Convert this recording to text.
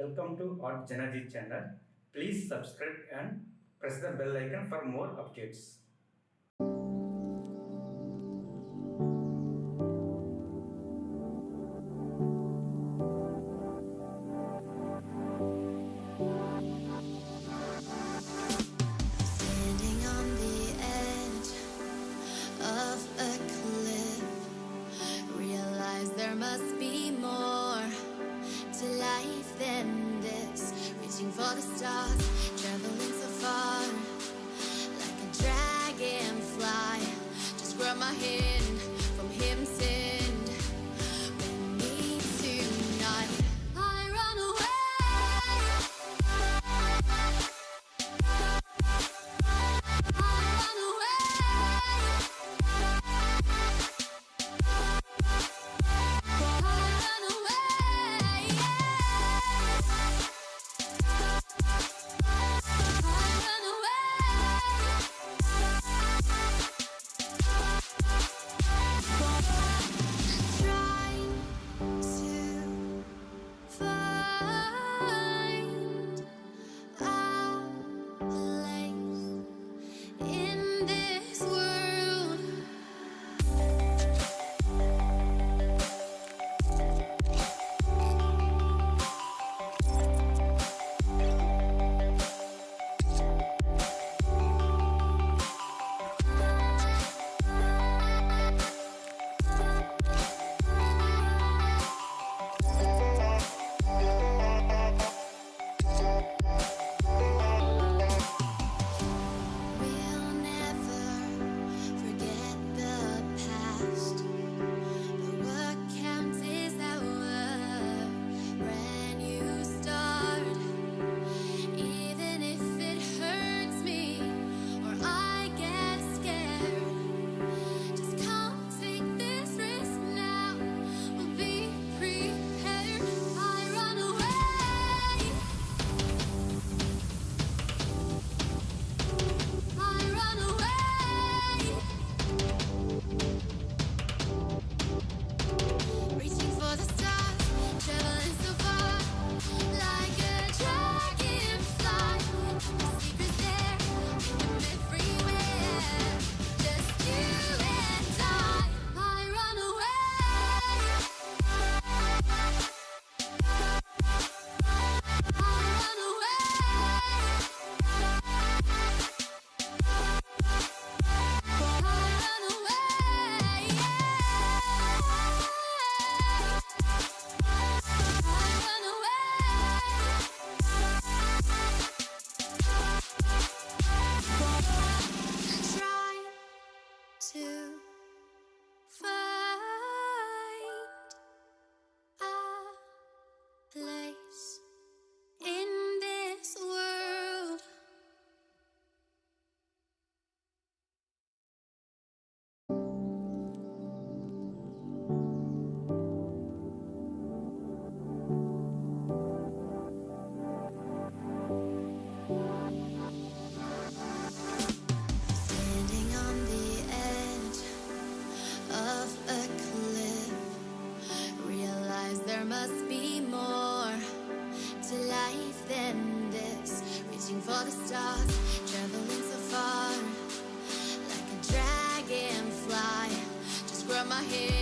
Welcome to Art Janaji channel. Please subscribe and press the bell icon for more updates. Standing on the edge of a cliff, realize there must be more to life than this. Reaching for the stars, traveling so far, like a dragonfly. Just grab my hand from heaven send. With me tonight, I run away. To find a place in this world. Standing on the edge of a cliff, realize there must be more to life than this. Reaching for the stars, traveling so far, like a dragonfly. Just grab my hand